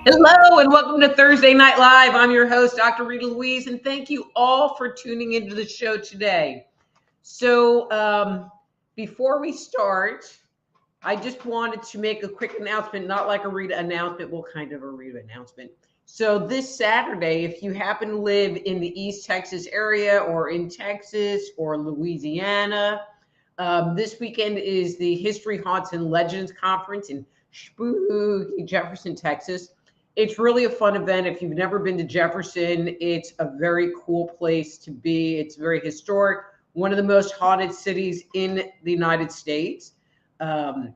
Hello and welcome to Thursday Night Live. I'm your host, Dr. Rita Louise, and thank you all for tuning into the show today. So before we start, I just wanted to make a quick announcement, not like a Rita announcement, well, kind of a Rita announcement. So this Saturday, if you happen to live in the East Texas area or in Texas or Louisiana, this weekend is the History, Haunts, and Legends Conference in spooky Jefferson, Texas. It's really a fun event. If you've never been to Jefferson, it's a very cool place to be. It's very historic, one of the most haunted cities in the United States. And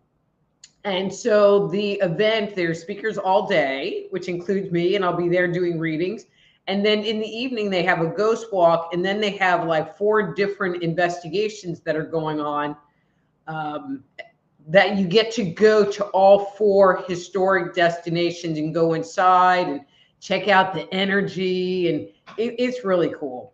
so the event, there's speakers all day, which includes me, and I'll be there doing readings. And then in the evening, they have a ghost walk, and then they have like 4 different investigations that are going on that you get to go to all 4 historic destinations and go inside and check out the energy. And it's really cool.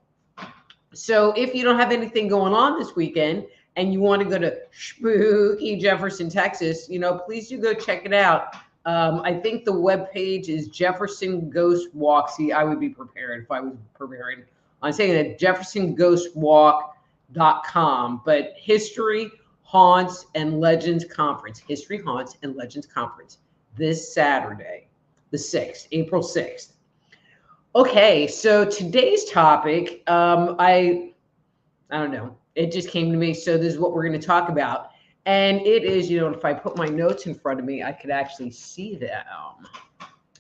So if you don't have anything going on this weekend and you want to go to spooky Jefferson, Texas, please do go check it out. I think the webpage is Jefferson Ghost Walk. See, I would be prepared if I was preparing. I'm saying that jeffersonghostwalk.com, but History, Haunts, and Legends Conference, History, Haunts, and Legends Conference this Saturday, the 6th, April 6th. Okay, so today's topic, I don't know, it just came to me, so this is what we're going to talk about. And it is, if I put my notes in front of me, I could actually see them.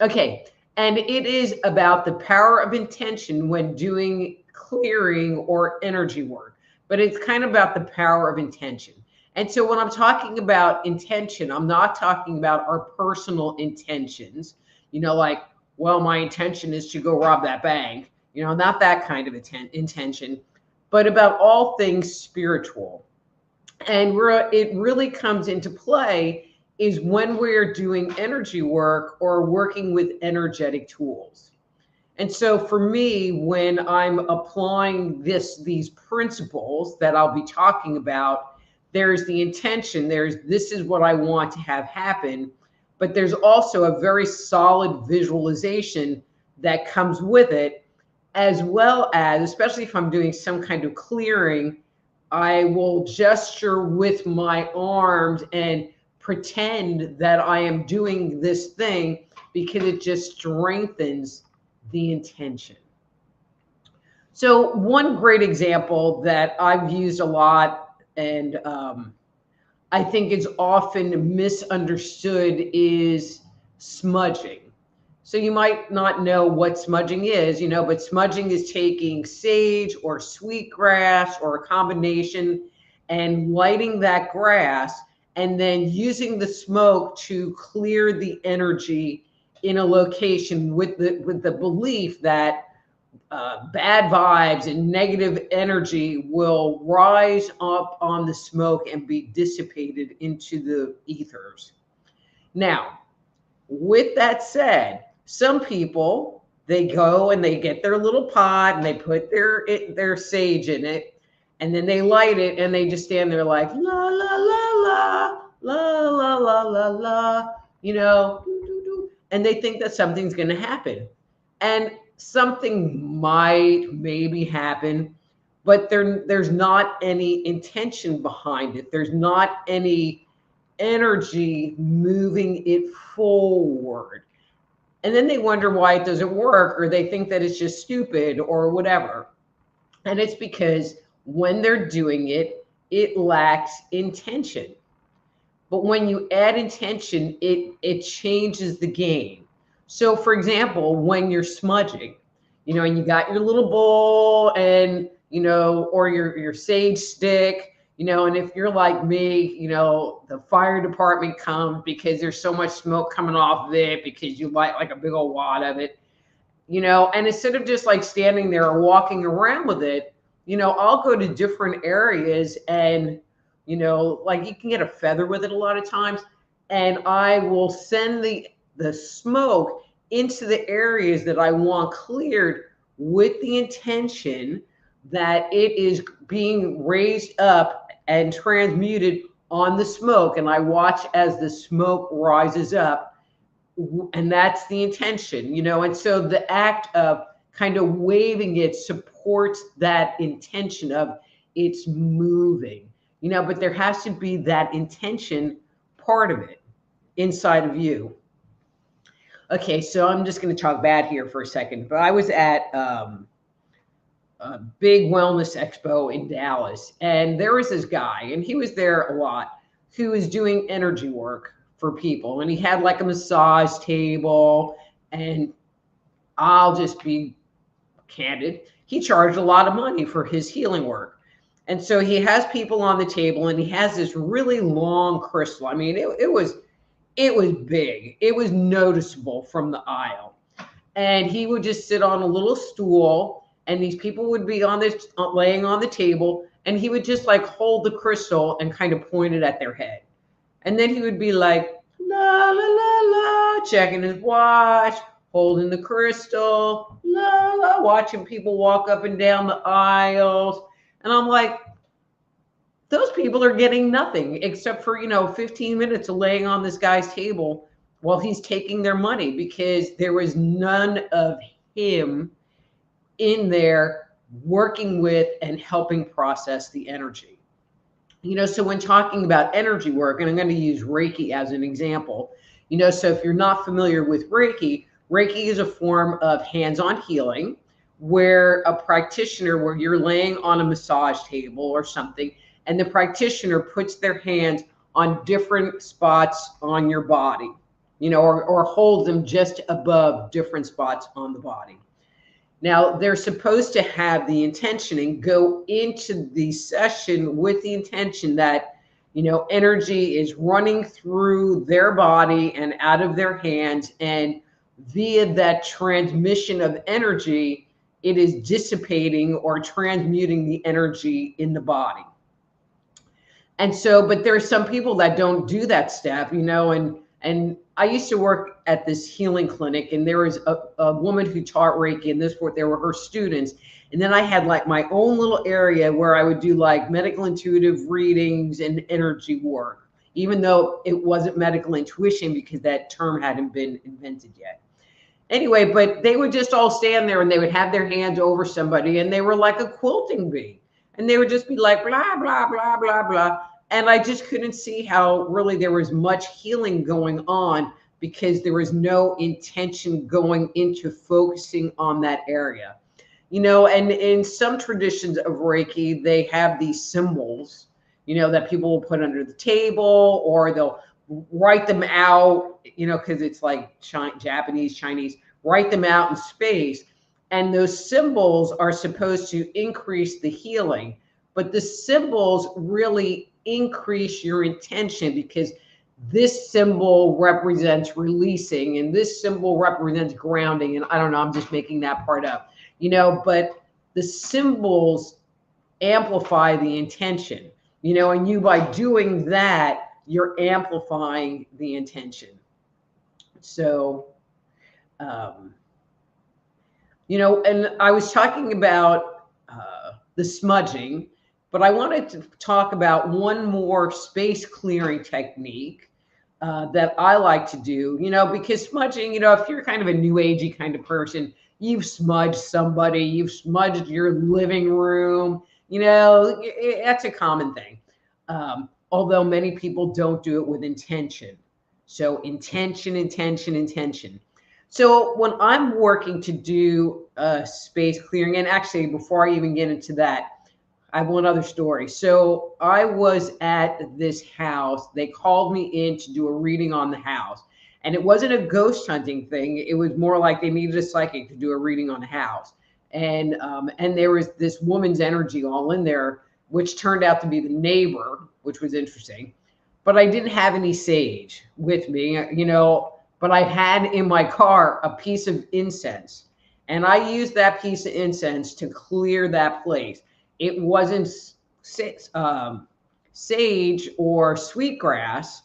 Okay, and it is about the power of intention when doing clearing or energy work, but it's kind of about the power of intention. And so when I'm talking about intention, I'm not talking about our personal intentions, like, well, my intention is to go rob that bank, not that kind of intention, but about all things spiritual. And it really comes into play is when we're doing energy work or working with energetic tools. And so for me, when I'm applying these principles that I'll be talking about, there's the intention, this is what I want to have happen, but there's also a very solid visualization that comes with it, as well as, especially if I'm doing some kind of clearing, I will gesture with my arms and pretend that I am doing this thing because it just strengthens the intention. So one great example that I've used a lot, and I think it's often misunderstood, is smudging. So you might not know what smudging is, but smudging is taking sage or sweetgrass or a combination and lighting that grass and then using the smoke to clear the energy in a location with the belief that bad vibes and negative energy will rise up on the smoke and be dissipated into the ethers. Now, with that said, some people, they go and they get their little pot and they put their sage in it, and then they light it and they just stand there like la la la la la la la la la, and they think that something's going to happen. And something might maybe happen, but there's not any intention behind it. There's not any energy moving it forward. And then they wonder why it doesn't work, or they think that it's just stupid or whatever. And it's because when they're doing it, it lacks intention. But when you add intention, it changes the game. So for example, when you're smudging, and you got your little bowl and, or your sage stick, And if you're like me, the fire department comes because there's so much smoke coming off of it because you light like a big old wad of it, and instead of just like standing there or walking around with it, I'll go to different areas and, like you can get a feather with it a lot of times, and I will send the smoke into the areas that I want cleared with the intention that it is being raised up and transmuted on the smoke. And I watch as the smoke rises up, and that's the intention, and so the act of kind of waving it supports that intention of it's moving, but there has to be that intention part of it inside of you. Okay, so I'm just going to talk bad here for a second, but I was at a big wellness expo in Dallas, and there was this guy, and he was there a lot, who was doing energy work for people, and he had like a massage table, and I'll just be candid, he charged a lot of money for his healing work. And so he has people on the table, and he has this really long crystal. I mean, it was big. It was noticeable from the aisle. And he would just sit on a little stool, and these people would be laying on the table, and he would just like hold the crystal and kind of point it at their head. And then he would be like, la, la, la, la, checking his watch, holding the crystal, la, la, watching people walk up and down the aisles. And I'm like, those people are getting nothing except for, 15 minutes of laying on this guy's table while he's taking their money, because there was none of him in there working with and helping process the energy. So when talking about energy work, and I'm going to use Reiki as an example, so if you're not familiar with Reiki, Reiki is a form of hands-on healing where where you're laying on a massage table or something, and the practitioner puts their hands on different spots on your body, or holds them just above different spots on the body. Now, they're supposed to have the intention and go into the session with the intention that, energy is running through their body and out of their hands. And via that transmission of energy, it is dissipating or transmuting the energy in the body. And so, but there are some people that don't do that step, and I used to work at this healing clinic, and there was a woman who taught Reiki, and there were her students. And then I had like my own little area where I would do like medical intuitive readings and energy work, even though it wasn't medical intuition because that term hadn't been invented yet. Anyway, but they would just all stand there, and they would have their hands over somebody, and they were like a quilting bee, and they would just be like, blah, blah, blah, blah, blah. And I just couldn't see how really there was much healing going on, because there was no intention going into focusing on that area. And in some traditions of Reiki, they have these symbols, that people will put under the table, or they'll write them out, because it's like Japanese, Chinese, write them out in space. And those symbols are supposed to increase the healing, but the symbols really increase your intention, because this symbol represents releasing, and this symbol represents grounding. And I don't know, I'm just making that part up, but the symbols amplify the intention, and you, by doing that, you're amplifying the intention. So, and I was talking about the smudging, but I wanted to talk about one more space clearing technique that I like to do, because smudging, if you're kind of a new agey kind of person, you've smudged somebody, you've smudged your living room, that's a common thing. Although many people don't do it with intention. So intention, intention, intention. So when I'm working to do space clearing, and actually before I even get into that, I have one other story. So I was at this house. They called me in to do a reading on the house. And it wasn't a ghost hunting thing. It was more like they needed a psychic to do a reading on the house. And there was this woman's energy all in there which turned out to be the neighbor, which was interesting. But I didn't have any sage with me, but I had in my car a piece of incense. And I used that piece of incense to clear that place. It wasn't sage or sweetgrass,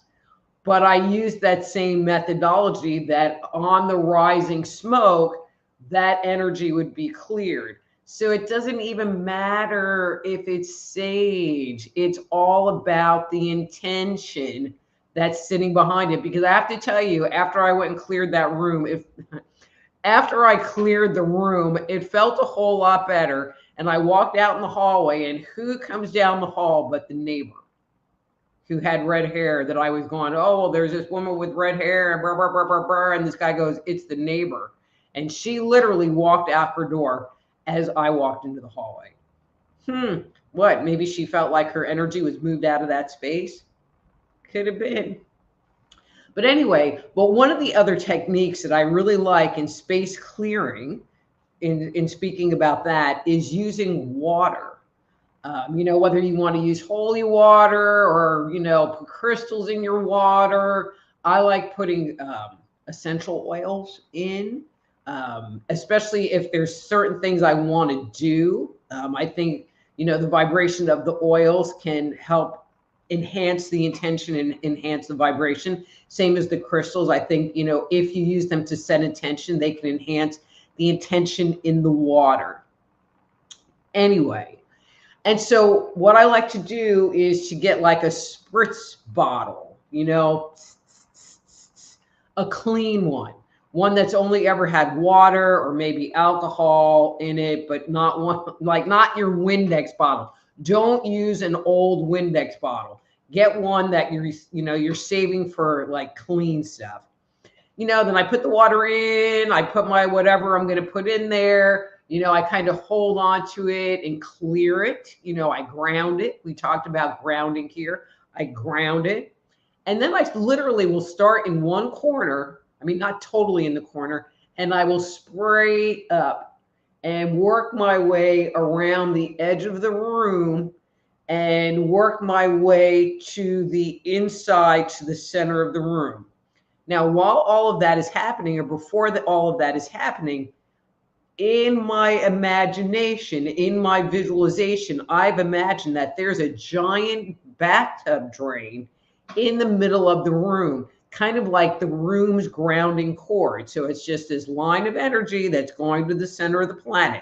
but I used that same methodology that on the rising smoke, that energy would be cleared. So it doesn't even matter if it's sage. It's all about the intention that's sitting behind it. Because I have to tell you, after I went and cleared that room, after I cleared the room, it felt a whole lot better. And I walked out in the hallway, and who comes down the hall but the neighbor who had red hair that I was going, oh, well, there's this woman with red hair, and blah, blah, blah, blah, blah. And this guy goes, it's the neighbor. And she literally walked out her door as I walked into the hallway. What? Maybe she felt like her energy was moved out of that space? Could have been. But anyway, one of the other techniques that I really like in space clearing, in speaking about that, is using water. Whether you want to use holy water or, put crystals in your water. I like putting essential oils in, especially if there's certain things I want to do. I think, the vibration of the oils can help enhance the intention and enhance the vibration. Same as the crystals. I think, if you use them to set intention, they can enhance the intention in the water. Anyway. And so what I like to do is to get like a spritz bottle, a clean one that's only ever had water or maybe alcohol in it, but not one, like not your Windex bottle. Don't use an old Windex bottle. Get one that you're saving for like clean stuff. Then I put the water in, I put my whatever I'm going to put in there. I kind of hold on to it and clear it. I ground it. We talked about grounding here. I ground it. And then I literally will start in one corner. I mean, not totally in the corner. And I will spray up and work my way around the edge of the room and work my way to the inside, to the center of the room. Now, while all of that is happening, or before all of that is happening, in my imagination, in my visualization, I've imagined that there's a giant bathtub drain in the middle of the room, kind of like the room's grounding cord. So it's just this line of energy that's going to the center of the planet.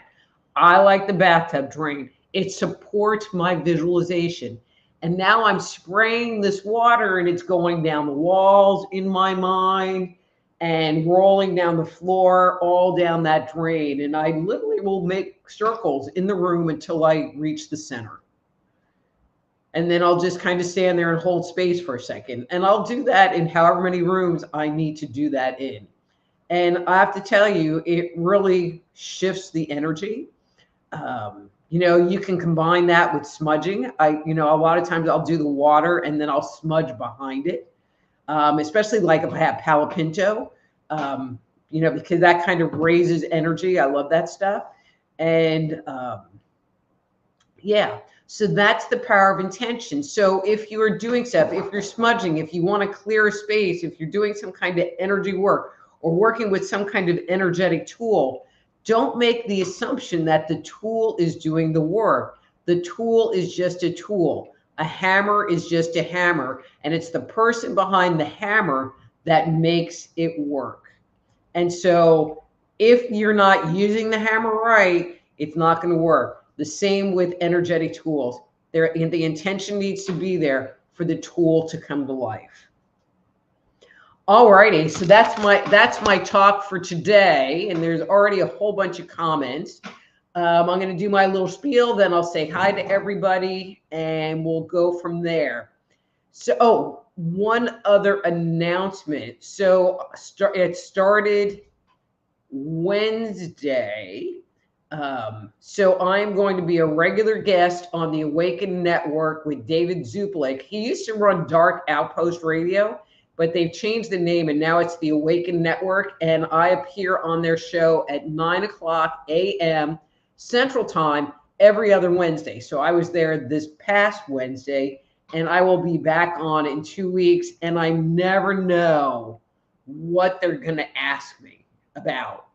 I like the bathtub drain. It supports my visualization. And now I'm spraying this water and it's going down the walls in my mind and rolling down the floor, all down that drain. And I literally will make circles in the room until I reach the center. And then I'll just kind of stand there and hold space for a second. And I'll do that in however many rooms I need to do that in. And I have to tell you, it really shifts the energy. You can combine that with smudging. A lot of times I'll do the water and then I'll smudge behind it. Especially like if I have Palo Pinto, because that kind of raises energy. I love that stuff. And so that's the power of intention. So if you are doing stuff, if you're smudging, if you want to clear a space, if you're doing some kind of energy work or working with some kind of energetic tool, don't make the assumption that the tool is doing the work. The tool is just a tool. A hammer is just a hammer, and it's the person behind the hammer that makes it work. And so if you're not using the hammer right, it's not going to work. The same with energetic tools. The intention needs to be there for the tool to come to life. All righty, so that's my talk for today, and there's already a whole bunch of comments. I'm going to do my little spiel, then I'll say hi to everybody, and we'll go from there. So, one other announcement. So, it started Wednesday. So, I'm going to be a regular guest on the Awaken Network with David Zuplik. He used to run Dark Outpost Radio, but they've changed the name, and now it's the Awaken Network, and I appear on their show at 9 o'clock a.m. Central Time, every other Wednesday. So I was there this past Wednesday, and I will be back on in 2 weeks. And I never know what they're going to ask me about.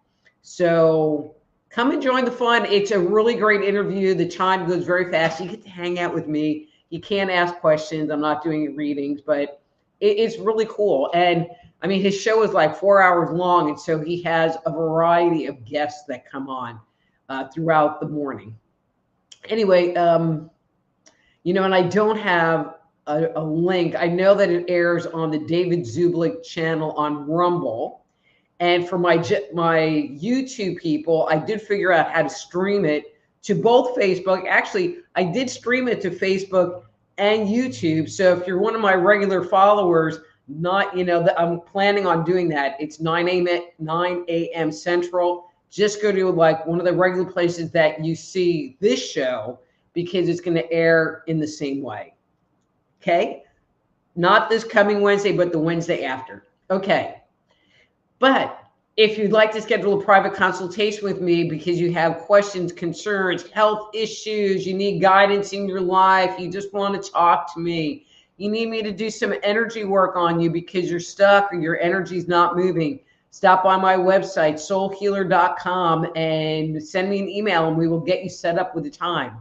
So come and join the fun. It's a really great interview. The time goes very fast. You get to hang out with me. You can't ask questions. I'm not doing readings, but it's really cool. And I mean, his show is like 4 hours long. And so he has a variety of guests that come on throughout the morning. Anyway, you know, and I don't have a link. I know that it airs on the David Zublik channel on Rumble. And for my YouTube people, I did figure out how to stream it to both Facebook. Actually, I did stream it to Facebook and YouTube. So if you're one of my regular followers, not, you know, I'm planning on doing that. It's 9 a.m. Central. Just go to like one of the regular places that you see this show, because it's going to air in the same way. Okay. Not this coming Wednesday, but the Wednesday after. Okay. But if you'd like to schedule a private consultation with me because you have questions, concerns, health issues, you need guidance in your life, you just want to talk to me, you need me to do some energy work on you because you're stuck or your energy's not moving, stop by my website, soulhealer.com, and send me an email and we will get you set up with a time.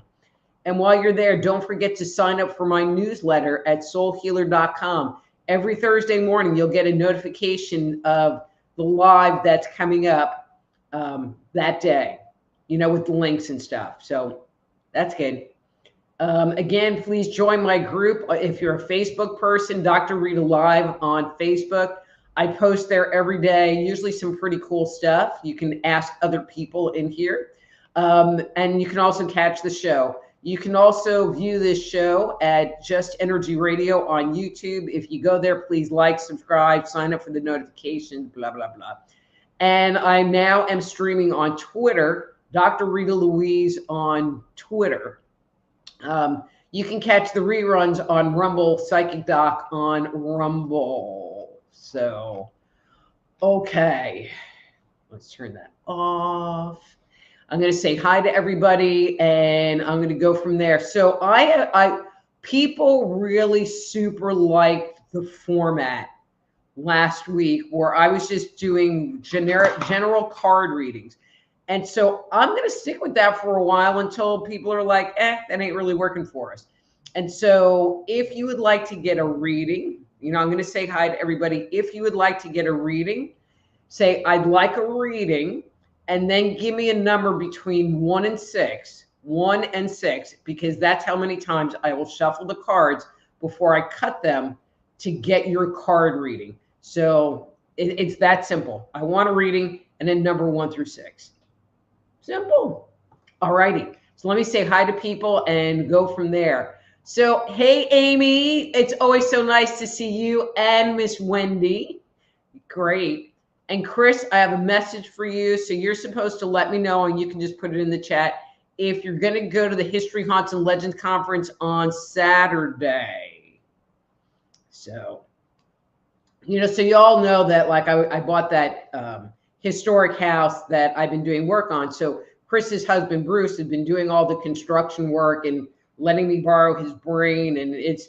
And while you're there, don't forget to sign up for my newsletter at soulhealer.com. Every Thursday morning, you'll get a notification of the live that's coming up that day, you know, with the links and stuff. So that's good. Again, please join my group. If you're a Facebook person, Dr. Rita Live on Facebook. I post there every day, usually some pretty cool stuff. You can ask other people in here. And you can also catch the show. You can also view this show at Just Energy Radio on YouTube. If you go there, please like, subscribe, sign up for the notifications, blah, blah, blah. And I now am streaming on Twitter, Dr. Rita Louise on Twitter. You can catch the reruns on Rumble, Psychic Doc on Rumble. So, okay, let's turn that off. I'm going to say hi to everybody, and I'm going to go from there. So people really super liked the format last week where I was just doing general card readings. And so I'm going to stick with that for a while until people are like, that ain't really working for us. And so if you would like to get a reading, you know, I'm going to say hi to everybody. If you would like to get a reading, say, I'd like a reading. And then give me a number between 1 and 6, because that's how many times I will shuffle the cards before I cut them to get your card reading. So it's that simple. I want a reading, and then number 1 through 6. Simple. All righty. So let me say hi to people and go from there. So, hey, Amy, it's always so nice to see you, and Miss Wendy. Great. And Chris, I have a message for you. So you're supposed to let me know, and you can just put it in the chat, if you're going to go to the History, Haunts, and Legends Conference on Saturday. So, you know, so you all know that, like, I bought that historic house that I've been doing work on. So Chris's husband, Bruce, has been doing all the construction work and letting me borrow his brain. And it's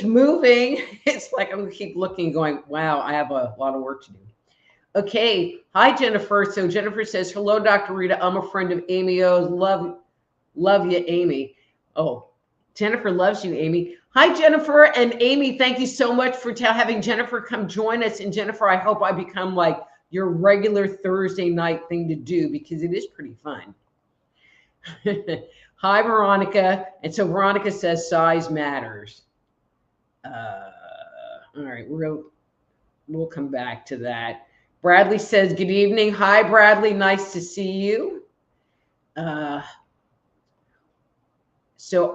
moving. It's like I'm going to keep looking going, wow, I have a lot of work to do. Okay. Hi, Jennifer. So Jennifer says, hello, Dr. Rita. I'm a friend of Amy O's. Love you, Amy. Oh, Jennifer loves you, Amy. Hi, Jennifer and Amy. Thank you so much for having Jennifer come join us. And Jennifer, I hope I become like your regular Thursday night thing to do, because it is pretty fun. Hi, Veronica. And so Veronica says size matters. All right, we'll come back to that. Bradley says, good evening. Hi, Bradley. Nice to see you. So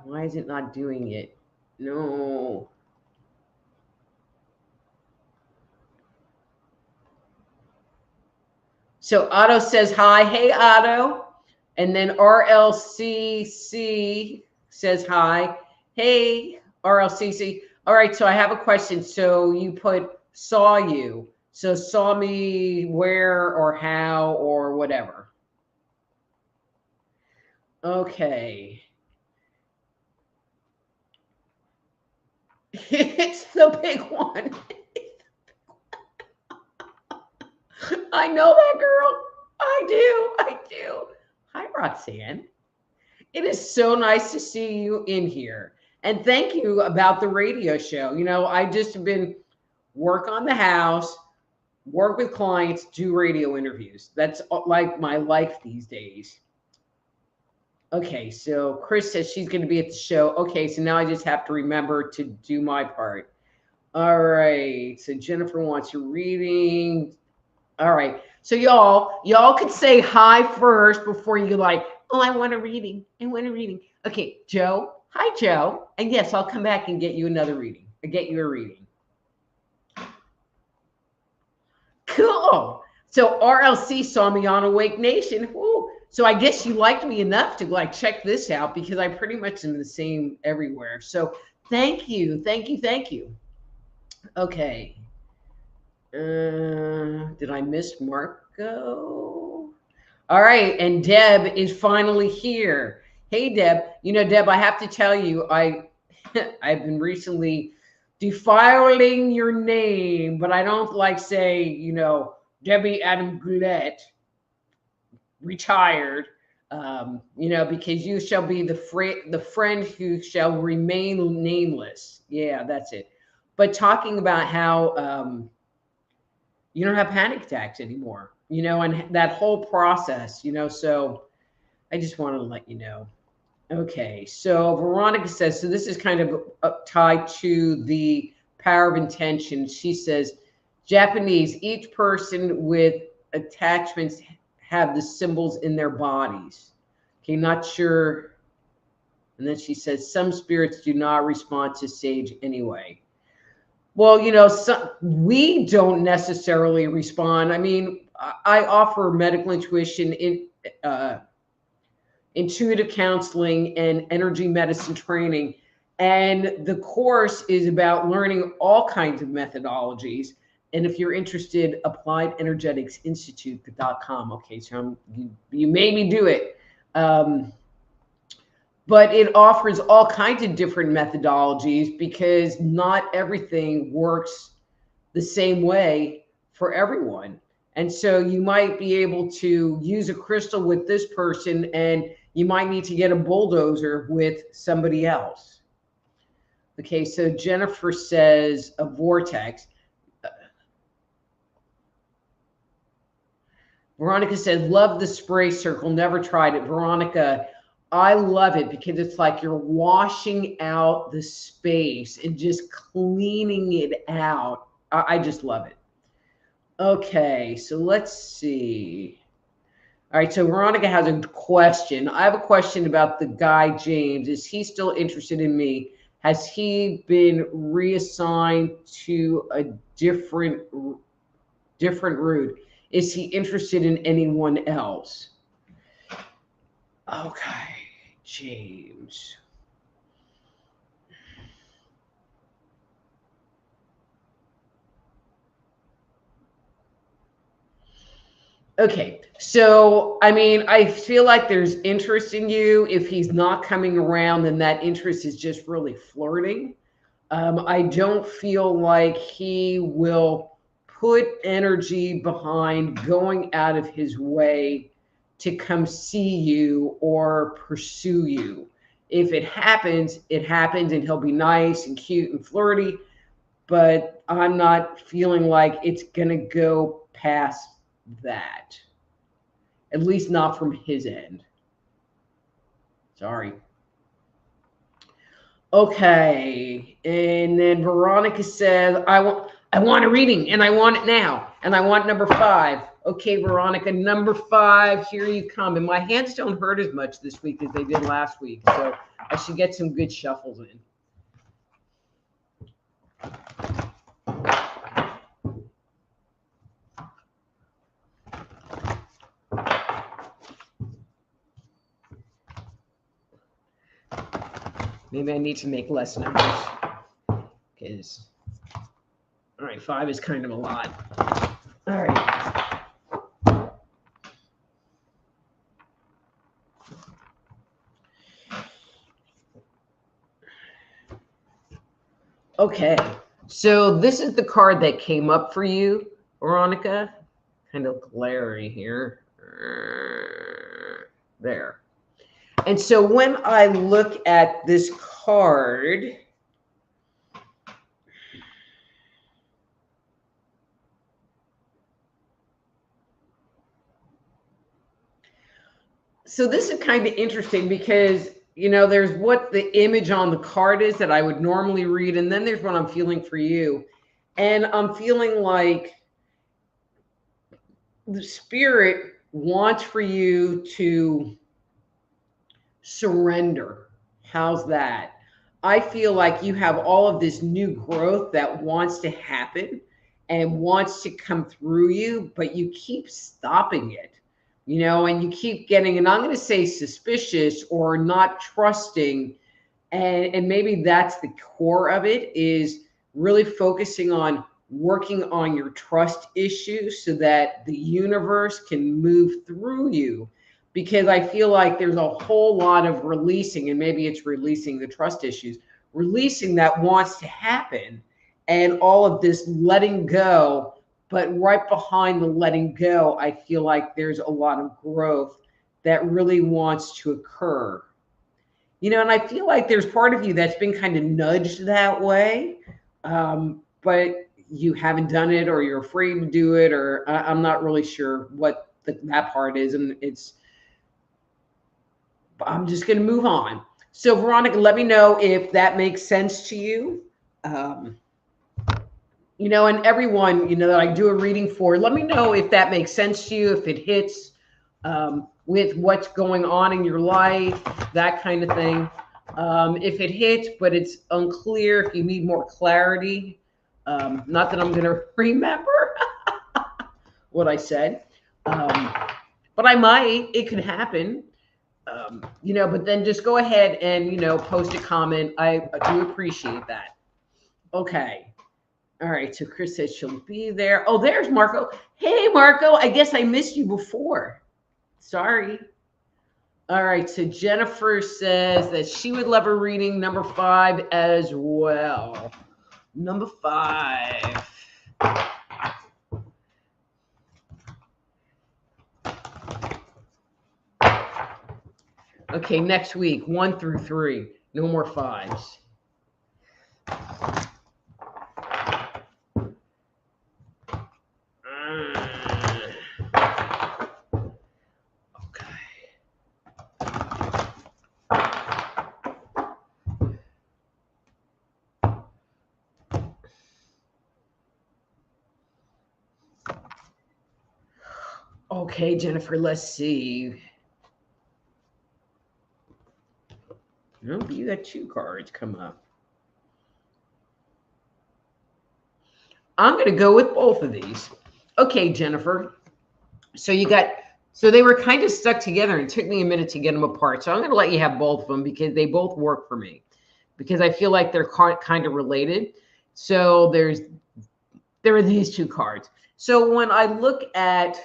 why is it not doing it? No. So Otto says hi. Hey, Otto. And then RLCC says hi. Hey, RLCC. All right, so I have a question. So you put saw you. So saw me where or how or whatever. Okay. It's the big one. I know that girl. I do. I do. Hi, Roxanne. It is so nice to see you in here. And thank you about the radio show. I just have been work on the house, work with clients, do radio interviews. That's like my life these days. Okay, so Chris says she's going to be at the show. Okay, so now I just have to remember to do my part. All right, so Jennifer wants your reading. All right, so y'all could say hi first before you like, oh, I want a reading. I want a reading. Okay, Joe. Hi, Joe. And yes, I'll come back and get you another reading. I'll get you a reading. Cool. So RLC saw me on Awake Nation. Woo. So I guess you liked me enough to like check this out because I pretty much am the same everywhere. So thank you. Thank you. Thank you. Okay. Did I miss Marco? All right. And Deb is finally here. Hey, Deb. Deb, I have to tell you, I've been recently defiling your name, but I don't like say, Debbie Adam Goulet, retired, because you shall be the friend who shall remain nameless. Yeah, that's it. But talking about how you don't have panic attacks anymore, and that whole process, so I just wanted to let you know. Okay, so Veronica says, so this is kind of tied to the power of intention. She says, Japanese, each person with attachments have the symbols in their bodies. Okay, not sure. And then she says, some spirits do not respond to sage anyway. Well, we don't necessarily respond. I mean, I offer medical intuition intuitive counseling and energy medicine training. And the course is about learning all kinds of methodologies. And if you're interested, appliedenergeticsinstitute.com. Okay, so you made me do it. But it offers all kinds of different methodologies because not everything works the same way for everyone. And so you might be able to use a crystal with this person and you might need to get a bulldozer with somebody else. Okay, so Jennifer says a vortex. Veronica said, love the spray circle, never tried it. Veronica, I love it because it's like you're washing out the space and just cleaning it out. I just love it. Okay, so let's see. All right, so Veronica has a question. I have a question about the guy, James. Is he still interested in me? Has he been reassigned to a different route? Is he interested in anyone else? Okay, James. Okay, so I mean, I feel like there's interest in you. If he's not coming around, then that interest is just really flirting. I don't feel like he will put energy behind going out of his way to come see you or pursue you. If it happens, it happens, and he'll be nice and cute and flirty, but I'm not feeling like it's going to go past that. At least not from his end. Sorry. Okay. And then Veronica says, I want a reading and I want it now. And I want number 5. Okay, Veronica, number 5, here you come. And my hands don't hurt as much this week as they did last week. So I should get some good shuffles in. Maybe I need to make less numbers because, all right, 5 is kind of a lot. All right. Okay, so this is the card that came up for you, Veronica. Kind of glary here. There. And so when I look at this card, so this is kind of interesting because, you know, there's what the image on the card is that I would normally read, and then there's what I'm feeling for you. And I'm feeling like the spirit wants for you to surrender. How's that? I feel like you have all of this new growth that wants to happen and wants to come through you, but you keep stopping it, you know, and you keep getting, and I'm going to say suspicious or not trusting. And maybe that's the core of it, is really focusing on working on your trust issues so that the universe can move through you, because I feel like there's a whole lot of releasing, and maybe it's releasing the trust issues, releasing that wants to happen, and all of this letting go. But right behind the letting go, I feel like there's a lot of growth that really wants to occur. You know, and I feel like there's part of you that's been kind of nudged that way, but you haven't done it, or you're afraid to do it, or I'm not really sure what that part is. And I'm just going to move on. So, Veronica, let me know if that makes sense to you. You know, and everyone, you know, that I do a reading for, let me know if that makes sense to you, if it hits with what's going on in your life, that kind of thing. If it hits, but it's unclear, if you need more clarity, not that I'm going to remember what I said, but I might, it could happen. You know, but then just go ahead and, you know, post a comment. I do appreciate that. Okay. All right. So Chris says she'll be there. Oh, there's Marco. Hey, Marco. I guess I missed you before. Sorry. All right. So Jennifer says that she would love a reading number 5 as well. Number 5. Okay, next week, 1 through 3. No more 5s. Okay, Jennifer, let's see. Oh, you got 2 cards come up. I'm going to go with both of these. Okay, Jennifer. So they were kind of stuck together, and it took me a minute to get them apart. So I'm going to let you have both of them because they both work for me, because I feel like they're kind of related. So there are these 2 cards. So when I look at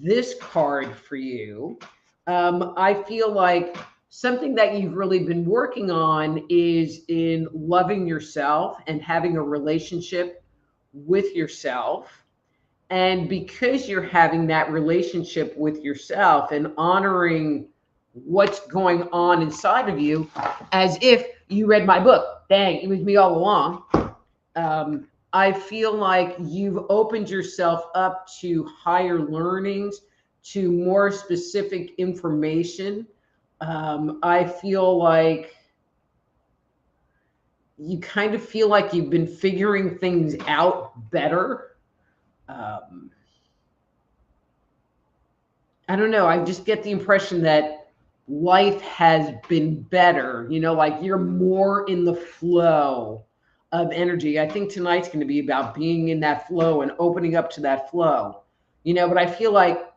this card for you, I feel like something that you've really been working on is in loving yourself and having a relationship with yourself. And because you're having that relationship with yourself and honoring what's going on inside of you, as if you read my book, dang, it was me all along. I feel like you've opened yourself up to higher learnings, to more specific information. I feel like you kind of feel like you've been figuring things out better. I don't know. I just get the impression that life has been better, you know, like you're more in the flow of energy. I think tonight's going to be about being in that flow and opening up to that flow, you know, but I feel like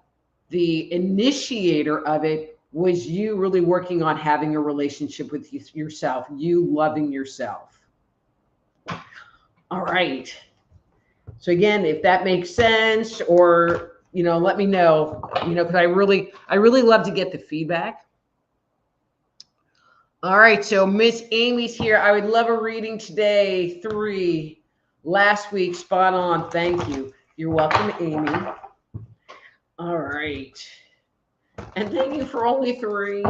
the initiator of it was you really working on having a relationship with yourself, you loving yourself. All right. So again, if that makes sense, or, you know, let me know, you know, because I really love to get the feedback. All right, so Miss Amy's here. I would love a reading today. 3. Last week, spot on. Thank you. You're welcome, Amy. All right. And thank you for only 3.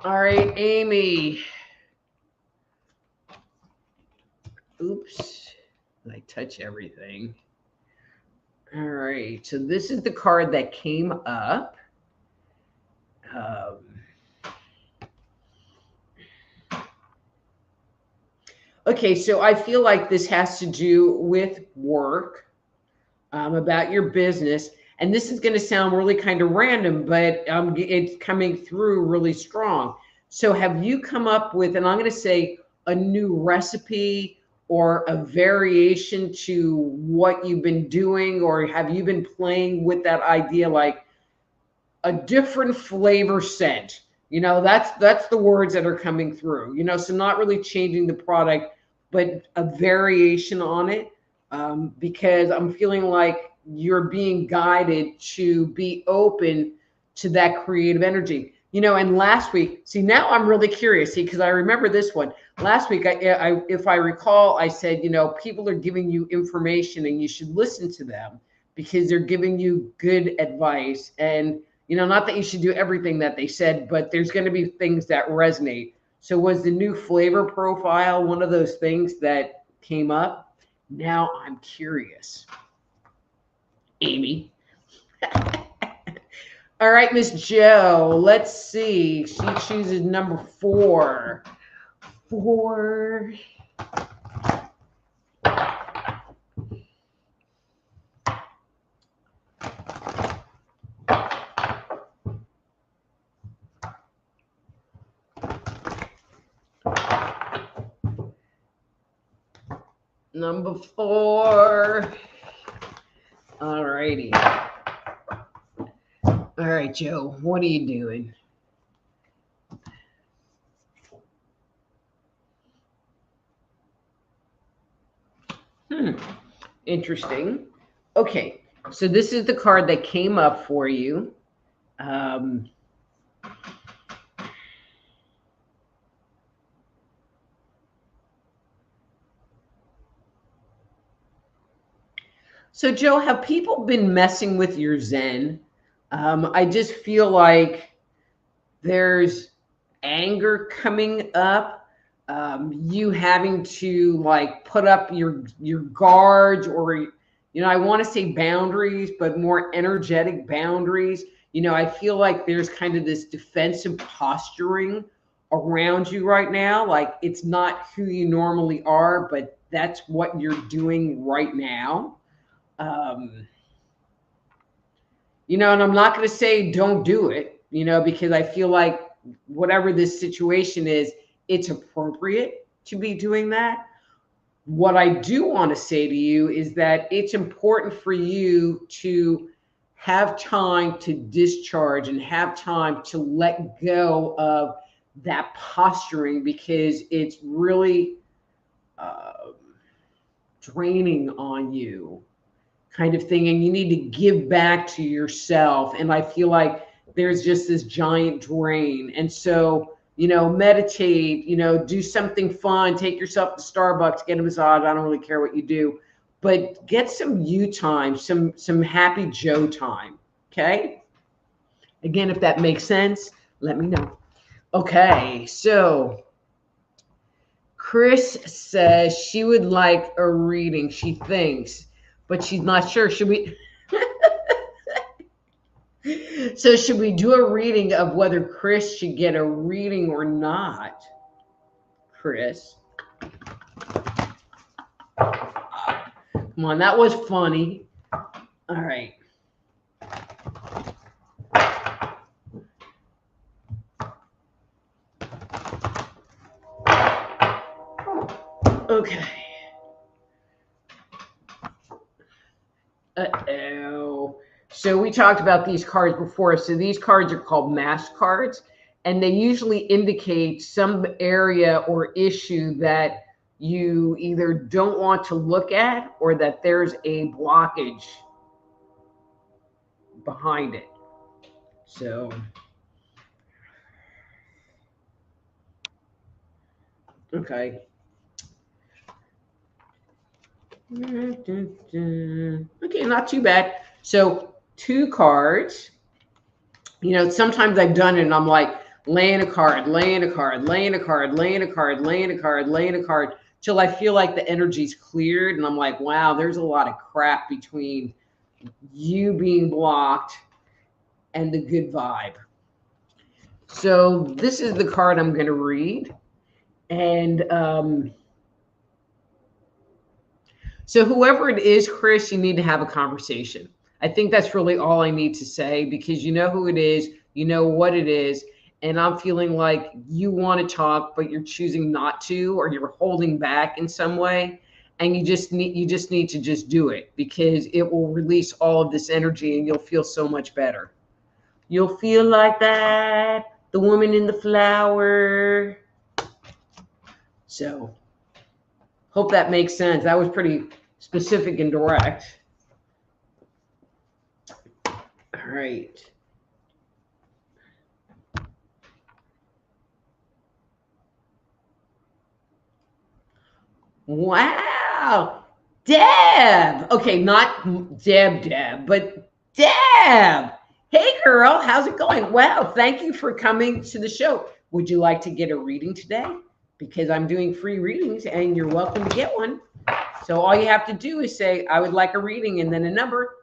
All right, Amy. Oops. I touch everything. All right. So this is the card that came up. Okay, so I feel like this has to do with work, about your business. And this is going to sound really kind of random, but it's coming through really strong. So have you come up with, and I'm going to say, a new recipe or a variation to what you've been doing, or have you been playing with that idea, like a different flavor scent? That's the words that are coming through. So not really changing the product, but a variation on it, because I'm feeling like you're being guided to be open to that creative energy. And last week, see, now I'm really curious, see, because I remember this one. Last week, if I recall, I said, people are giving you information and you should listen to them because they're giving you good advice. And, not that you should do everything that they said, but there's going to be things that resonate. So was the new flavor profile one of those things that came up? Now I'm curious. Amy. All right, Miss Joe, let's see. She chooses number 4. 4. Number 4. All righty. All right, Joe, what are you doing? Interesting. Okay, so this is the card that came up for you. So, Joe, have people been messing with your Zen? I just feel like there's anger coming up. You having to like put up your guards, or I want to say boundaries, but more energetic boundaries. I feel like there's kind of this defensive posturing around you right now. Like it's not who you normally are, but that's what you're doing right now. And I'm not going to say don't do it, because I feel like whatever this situation is, it's appropriate to be doing that. What I do want to say to you is that it's important for you to have time to discharge and have time to let go of that posturing, because it's really draining on you, kind of thing. And you need to give back to yourself. And I feel like there's just this giant drain. And so, meditate, do something fun, take yourself to Starbucks, get a massage. I don't really care what you do, but get some you time, some happy Joe time. Okay. Again, if that makes sense, let me know. Okay. So Chris says she would like a reading, she thinks, but she's not sure. Should we? So should we do a reading of whether Chris should get a reading or not? Chris. Come on, that was funny. All right. Okay. Uh-oh. So we talked about these cards before. So these cards are called mask cards, and they usually indicate some area or issue that you either don't want to look at or that there's a blockage. behind it. So, okay. Okay, not too bad. So, two cards. You know, sometimes I've done it and I'm like laying a card, laying a card, laying a card, laying a card, laying a card, laying a card, till I feel like the energy's cleared. And I'm like, wow, there's a lot of crap between you being blocked and the good vibe. So this is the card I'm going to read. And so whoever it is, Chris, you need to have a conversation. I think that's really all I need to say, because you know who it is, you know what it is, and I'm feeling like you want to talk, but you're choosing not to, or you're holding back in some way, and you just need to just do it, because it will release all of this energy and you'll feel so much better. You'll feel like that, the woman in the flower. So, hope that makes sense. That was pretty specific and direct. All right. Wow. Deb. Okay, not Deb, but Deb. Hey, girl. How's it going? Wow. Thank you for coming to the show. Would you like to get a reading today? Because I'm doing free readings and you're welcome to get one. So all you have to do is say, I would like a reading, and then a number.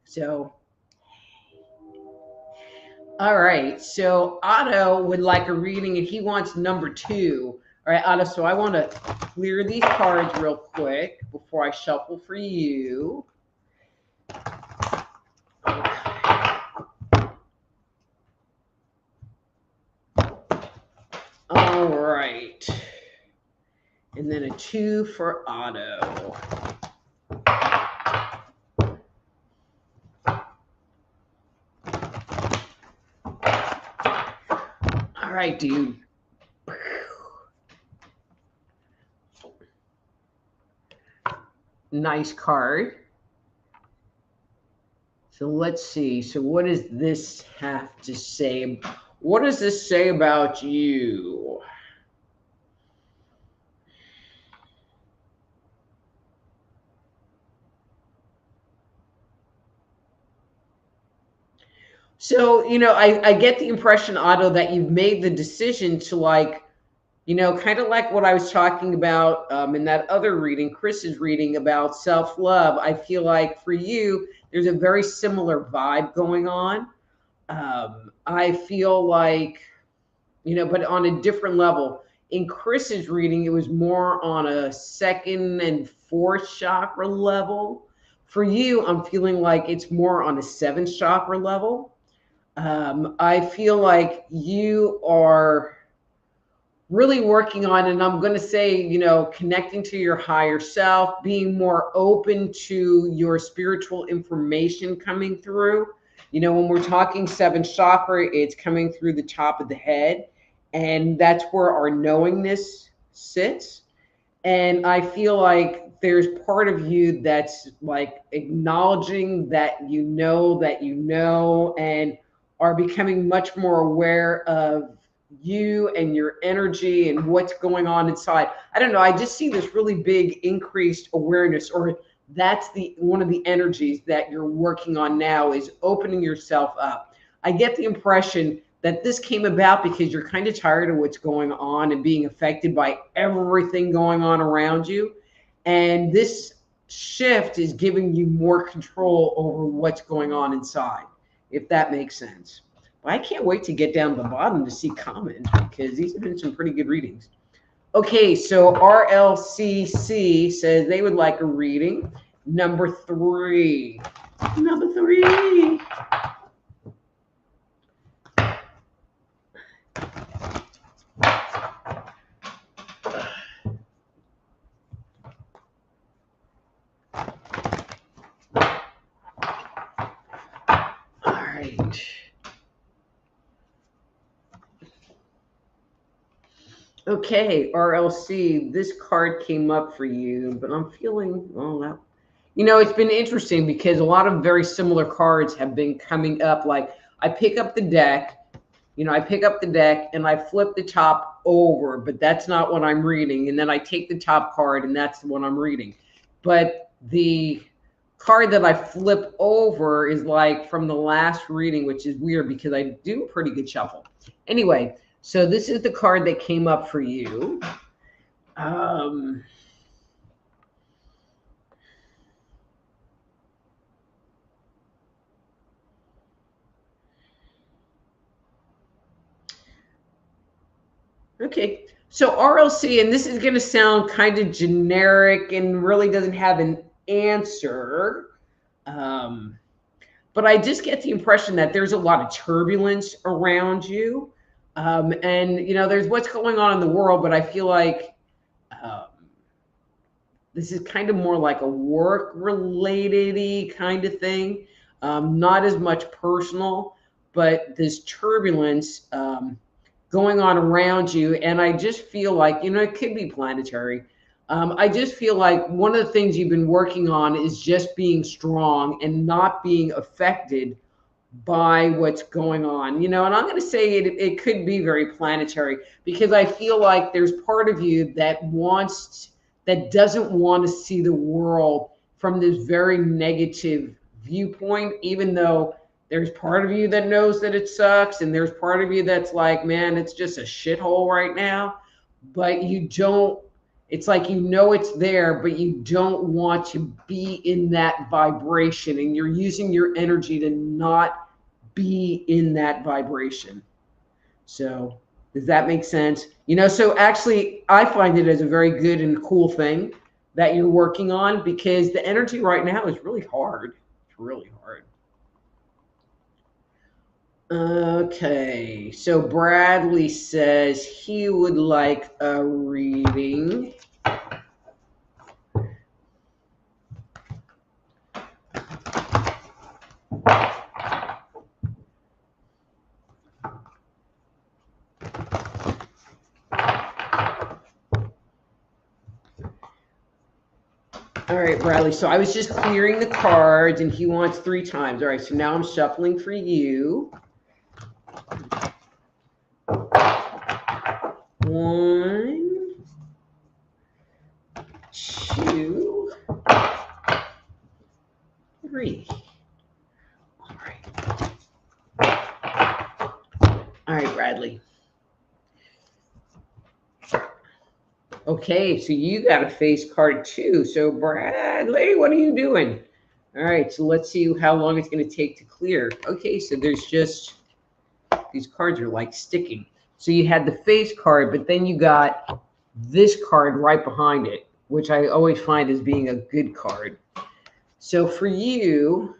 So, all right. So Otto would like a reading and he wants number 2. All right, Otto. So I want to clear these cards real quick before I shuffle for you. All right. And then a 2 for Otto. All right, dude. Nice card. So let's see. So what does this have to say? What does this say about you? So, I get the impression, Otto, that you've made the decision to, like, kind of like what I was talking about in that other reading, Chris's reading about self love. I feel like for you, there's a very similar vibe going on. I feel like, but on a different level. In Chris's reading, it was more on a second and fourth chakra level. For you, I'm feeling like it's more on a seventh chakra level. I feel like you are really working on, and I'm going to say, connecting to your higher self, being more open to your spiritual information coming through. When we're talking seventh chakra, it's coming through the top of the head, and that's where our knowingness sits. And I feel like there's part of you that's like acknowledging that you know, and are becoming much more aware of you and your energy and what's going on inside. I don't know. I just see this really big increased awareness, or that's the one of the energies that you're working on now, is opening yourself up. I get the impression that this came about because you're kind of tired of what's going on and being affected by everything going on around you. And this shift is giving you more control over what's going on inside, if that makes sense. But I can't wait to get down to the bottom to see comments, because these have been some pretty good readings. Okay, so RLCC says they would like a reading. Number 3. Number 3. Okay, RLC, this card came up for you, but I'm feeling, well, You know, it's been interesting because a lot of very similar cards have been coming up. Like I pick up the deck, you know, I pick up the deck and I flip the top over, but that's not what I'm reading. And then I take the top card and that's the one I'm reading. But the card that I flip over is like from the last reading, which is weird because I do a pretty good shuffle. Anyway, so this is the card that came up for you. Okay, so RLC, and this is going to sound kind of generic and really doesn't have an answer. But I just get the impression that there's a lot of turbulence around you. And, you know, there's what's going on in the world, but I feel like this is kind of more like a work-related kind of thing. Not as much personal, but this turbulence going on around you. And I just feel like, you know, it could be planetary. I just feel like one of the things you've been working on is just being strong and not being affected by what's going on, you know. And I'm going to say it could be very planetary because I feel like there's part of you that doesn't want to see the world from this very negative viewpoint, even though there's part of you that knows that it sucks, and there's part of you that's like, man, it's just a shithole right now. But you don't, it's like, you know, it's there, but you don't want to be in that vibration, and you're using your energy to not be in that vibration. So does that make sense? You know, so actually I find it as a very good and cool thing that you're working on, because the energy right now is really hard. It's really hard. Okay, so Bradley says he would like a reading. All right, Bradley. So I was just clearing the cards and he wants 3 times. All right, so now I'm shuffling for you. 1, 2, 3. All right. All right, Bradley. Okay, so you got a face card too. So Bradley, what are you doing? All right, so let's see how long it's going to take to clear. Okay, so there's just, these cards are like sticking. So you had the face card, but then you got this card right behind it, which I always find as being a good card. So for you,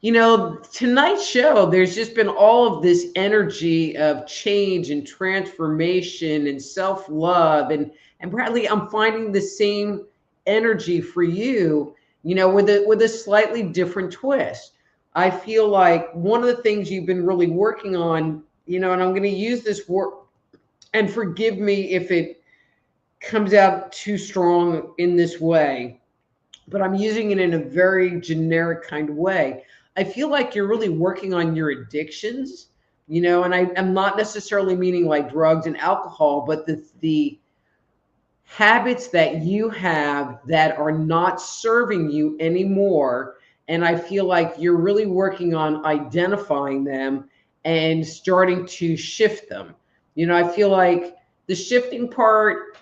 you know, tonight's show, there's just been all of this energy of change and transformation and self-love. And Bradley, I'm finding the same energy for you, you know, with a slightly different twist. I feel like one of the things you've been really working on, you know, and I'm going to use this word, and forgive me if it comes out too strong in this way, but I'm using it in a very generic kind of way. I feel like you're really working on your addictions, you know, and I'm not necessarily meaning like drugs and alcohol, but the habits that you have that are not serving you anymore. And I feel like you're really working on identifying them and starting to shift them. You know, I feel like the shifting part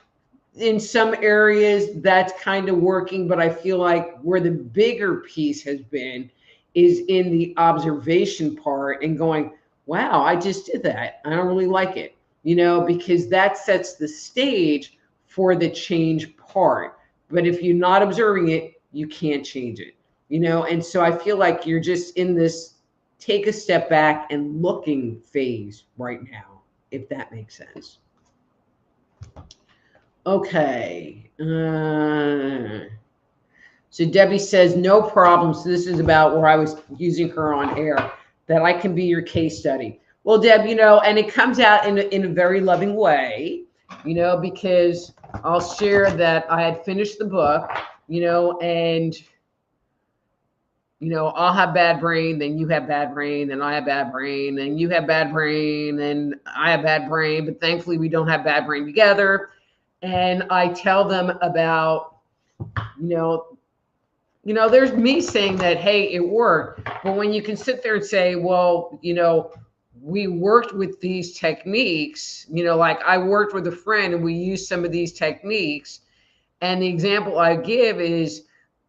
in some areas that's kind of working, but I feel like where the bigger piece has been is in the observation part and going, wow, I just did that. I don't really like it, you know, because that sets the stage for the change part. But if you're not observing it, you can't change it, you know? And so I feel like you're just in this take a step back and looking phase right now, if that makes sense. Okay. So Debbie says, no problem. So this is about where I was using her on air, that I can be your case study. Well, Deb, you know, and it comes out in a very loving way. because I'll share that I had finished the book, and I'll have bad brain, then you have bad brain, then I have bad brain, then you have bad brain, then I have bad brain, but thankfully we don't have bad brain together. And I tell them about, there's me saying that, hey, it worked. But when you can sit there and say, well, we worked with these techniques, like I worked with a friend and we used some of these techniques. And the example I give is,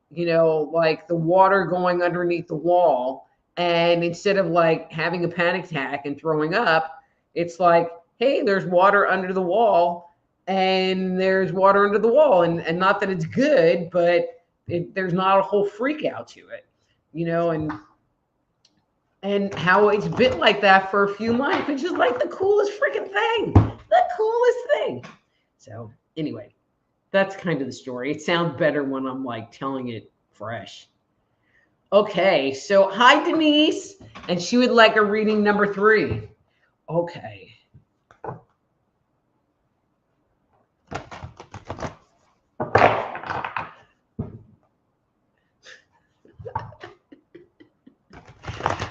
like the water going underneath the wall. And instead of like having a panic attack and throwing up, it's like, hey, there's water under the wall, and there's water under the wall. And not that it's good, but there's not a whole freak out to it, and how it's been like that for a few months, which is like the coolest freaking thing, the coolest thing. So anyway, that's kind of the story. It sounds better when I'm like telling it fresh. Okay, so hi Denise, and she would like a reading number 3. Okay.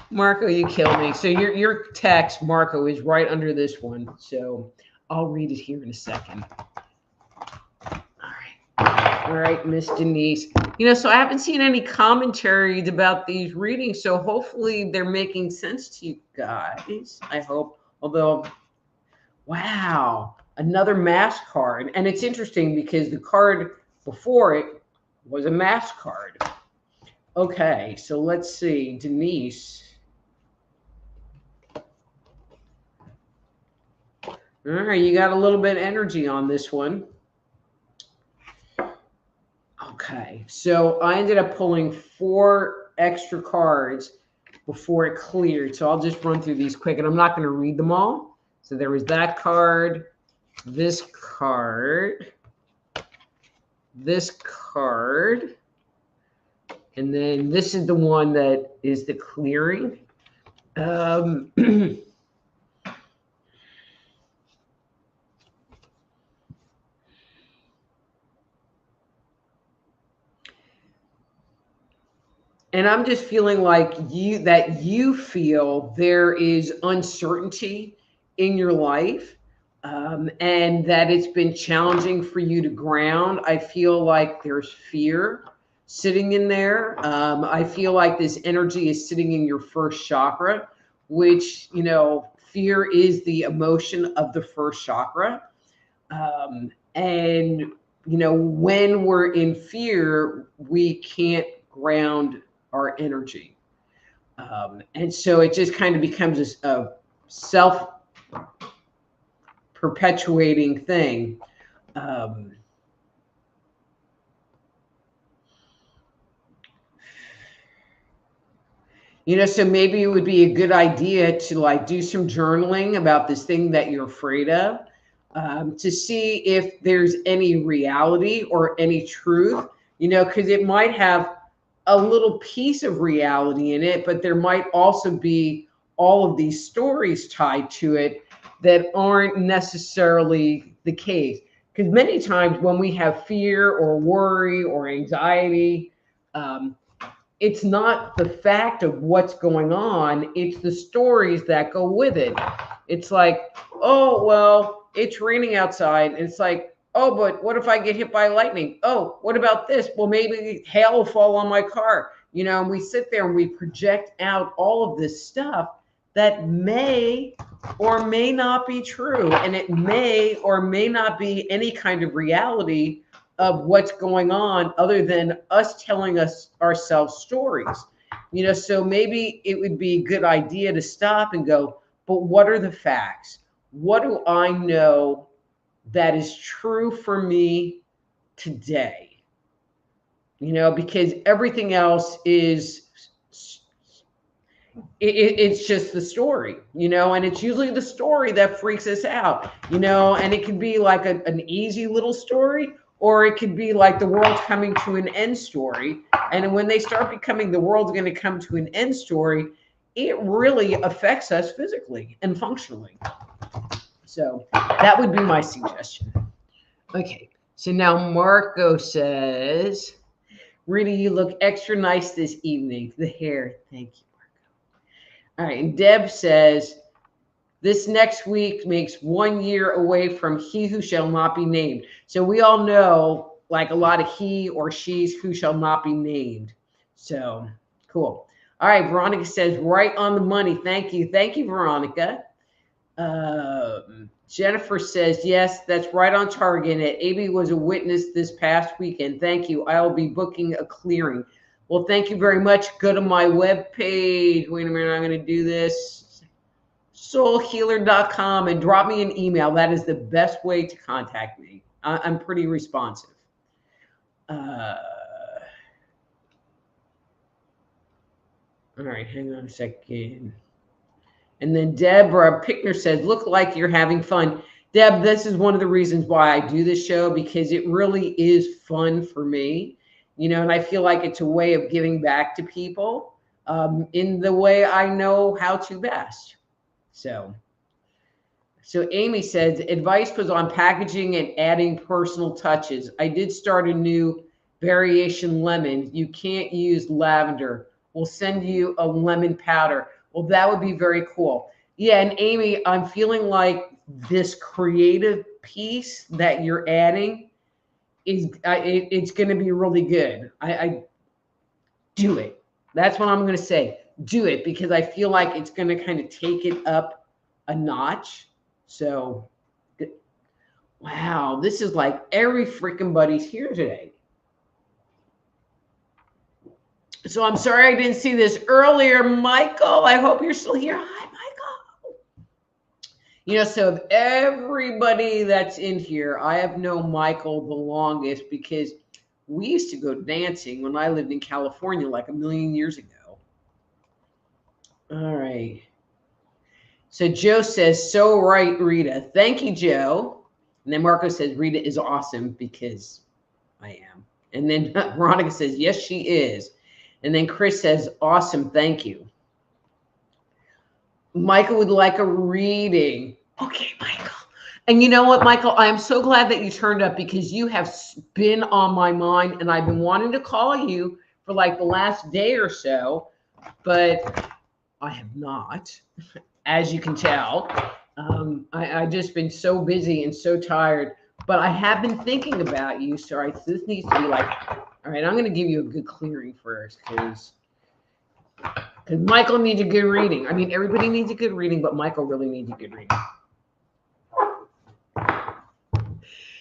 Marco, you kill me. So your text, Marco, is right under this one. So I'll read it here in a second. All right, Miss Denise. So I haven't seen any commentaries about these readings, so hopefully they're making sense to you guys. I hope. Although, wow, another mask card. And it's interesting because the card before it was a mask card. Okay, so let's see. Denise. All right, you got a little bit of energy on this one. Okay, so I ended up pulling 4 extra cards before it cleared. So I'll just run through these quick, and I'm not going to read them all. So there was that card, this card, this card, and then this is the one that is the clearing. And I'm just feeling like you feel there is uncertainty in your life, and that it's been challenging for you to ground. I feel like there's fear sitting in there. I feel like this energy is sitting in your first chakra, which, fear is the emotion of the first chakra. And, when we're in fear, we can't ground our energy. And so it just kind of becomes a self-perpetuating thing. So maybe it would be a good idea to like do some journaling about this thing that you're afraid of, to see if there's any reality or any truth, because it might have a little piece of reality in it, but there might also be all of these stories tied to it that aren't necessarily the case. Because many times when we have fear or worry or anxiety, it's not the fact of what's going on, it's the stories that go with it. It's like, oh, well, it's raining outside. And it's like, oh, but what if I get hit by lightning? Oh, what about this? Well, maybe hail will fall on my car. And we sit there and we project out all of this stuff that may or may not be true. And it may or may not be any kind of reality of what's going on other than us telling ourselves stories. So maybe it would be a good idea to stop and go, but what are the facts? What do I know that is true for me today? Because everything else is, it's just the story, and it's usually the story that freaks us out, and it can be like an easy little story, or it could be like the world's coming to an end story. And when they start becoming the world's going to come to an end story, it really affects us physically and functionally. So that would be my suggestion. Okay. So now Marco says, Rita, you look extra nice this evening. The hair. Thank you, Marco. All right. And Deb says, this next week makes 1 year away from He Who Shall Not Be Named. So we all know like a lot of he or she's who shall not be named. So cool. All right. Veronica says, right on the money. Thank you. Thank you, Veronica. Jennifer says, yes, that's right on target. AB was a witness this past weekend. Thank you. I'll be booking a clearing. Well, thank you very much. Go to my webpage. Wait a minute. I'm going to do this. Soulhealer.com and drop me an email. That is the best way to contact me. I'm pretty responsive. All right, hang on a second. And then Deborah Pickner says, look like you're having fun. Deb, this is one of the reasons why I do this show, because it really is fun for me, you know, and I feel like it's a way of giving back to people in the way I know how to best. So Amy says, advice was on packaging and adding personal touches. I did start a new variation lemon. You can't use lavender. We'll send you a lemon powder. Well, that would be very cool. Yeah, and Amy, I'm feeling like this creative piece that you're adding is it's going to be really good. I do it. That's what I'm going to say. Do it, because I feel like it's going to kind of take it up a notch. So, wow, this is like every freaking buddy's here today. So I'm sorry I didn't see this earlier, Michael. I hope you're still here. Hi, Michael. You know, so of everybody that's in here, I have known Michael the longest because we used to go dancing when I lived in California like a million years ago. All right. So Joe says, so right, Rita. Thank you, Joe. And then Marco says, Rita is awesome because I am. And then Veronica says, yes, she is. And then Chris says, awesome, thank you. Michael would like a reading. Okay, Michael. And you know what, Michael? I am so glad that you turned up because you have been on my mind and I've been wanting to call you for like the last day or so, but I have not, as you can tell. I've just been so busy and so tired, but I have been thinking about you. So this needs to be like, all right, I'm going to give you a good clearing first because Michael needs a good reading. I mean, everybody needs a good reading, but Michael really needs a good reading.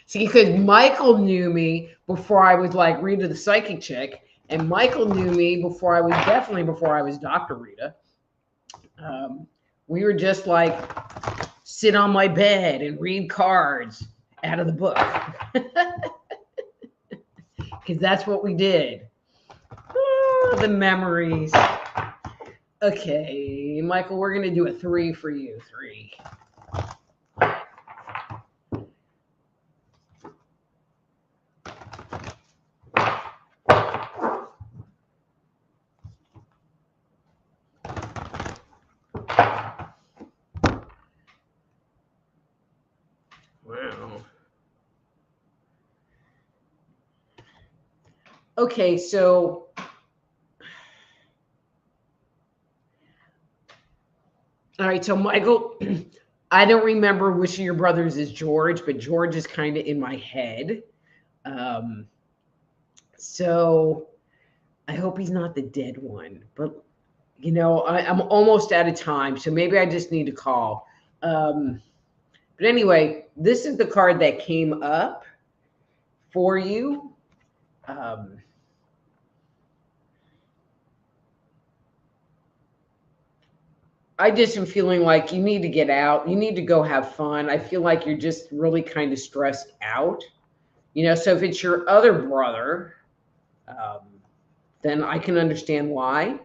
See, because Michael knew me before I was like Rita the psychic chick, and Michael knew me before I was Dr. Rita. We were just like sit on my bed and read cards out of the book. Because that's what we did. Oh, the memories. Okay, Michael, we're going to do a 3 for you. 3. Wow. Okay, so all right, so Michael, I don't remember which of your brothers is George, but George is kind of in my head. So I hope he's not the dead one, but you know, I'm almost out of time, so maybe I just need to call. But anyway, this is the card that came up for you. I just am feeling like you need to get out. You need to go have fun. I feel like you're just really kind of stressed out. You know, so if it's your other brother, then I can understand why.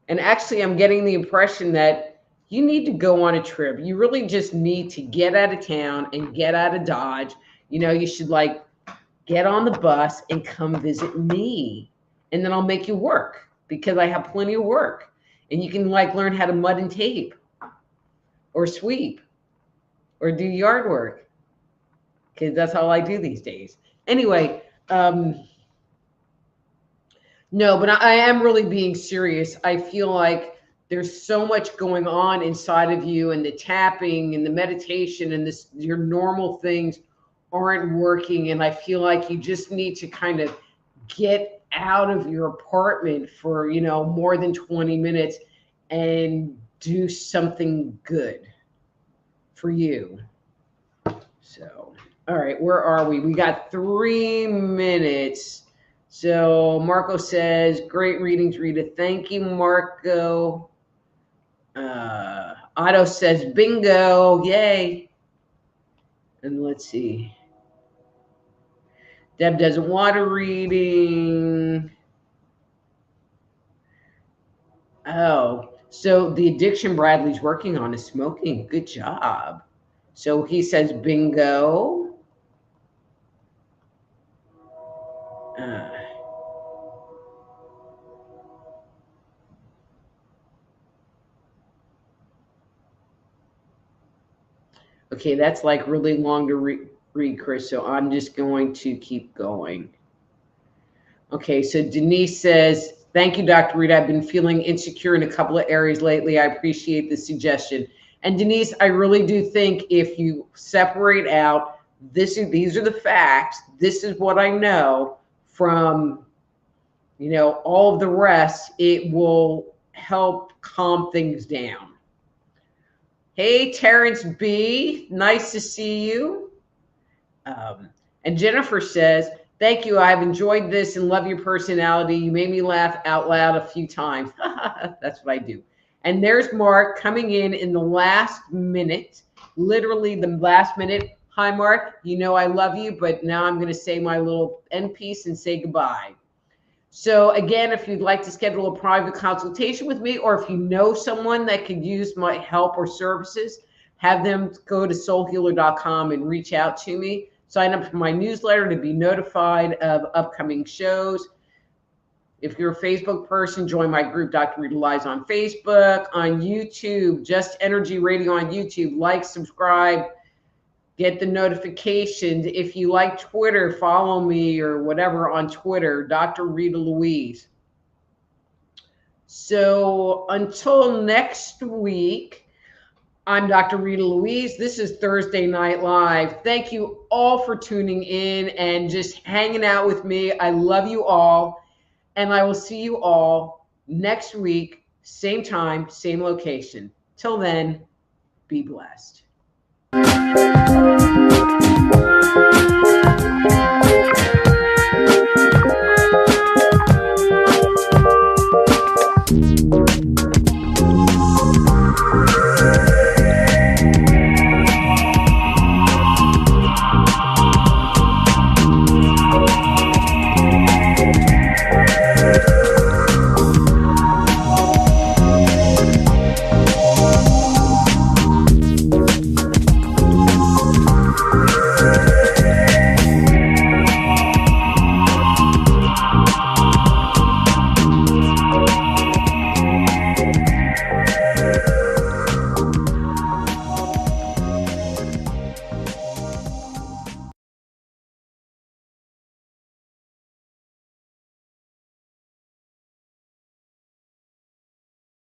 And actually, I'm getting the impression that you need to go on a trip. You really just need to get out of town and get out of Dodge. You know, you should like get on the bus and come visit me. And then I'll make you work because I have plenty of work. And you can like learn how to mud and tape. or sweep or do yard work, because that's all I do these days. Anyway, no, but I am really being serious. I feel like there's so much going on inside of you, and the tapping and the meditation and this, your normal things aren't working. And I feel like you just need to kind of get out of your apartment for, more than 20 minutes and do something good for you. So, all right, where are we? We got 3 minutes. So Marco says, great readings, Rita. Thank you, Marco. Otto says, bingo. Yay. And let's see. Deb does a water reading. Oh, so the addiction Bradley's working on is smoking. Good job. So he says, bingo. Okay, that's like really long to read, Chris, so I'm just going to keep going. Okay, so Denise says, thank you, Dr. Rita. I've been feeling insecure in a couple of areas lately. I appreciate the suggestion. And Denise, I really do think if you separate out, these are the facts, this is what I know, from, all of the rest, it will help calm things down. Hey, Terrence B. Nice to see you. And Jennifer says, thank you. I've enjoyed this and love your personality. You made me laugh out loud a few times. That's what I do. And there's Mark coming in the last minute, literally the last minute. Hi, Mark. I love you, but now I'm going to say my little end piece and say goodbye. So again, if you'd like to schedule a private consultation with me, or if you know someone that could use my help or services, have them go to soulhealer.com and reach out to me. Sign up for my newsletter to be notified of upcoming shows. If you're a Facebook person, join my group, Dr. Rita Lies, on Facebook, on YouTube, Just Energy Radio on YouTube. Like, subscribe, get the notifications. If you like Twitter, follow me or whatever on Twitter, Dr. Rita Louise. So until next week, I'm Dr. Rita Louise. This is Thursday Night Live. Thank you all for tuning in and just hanging out with me. I love you all. And I will see you all next week, same time, same location. Till then, be blessed.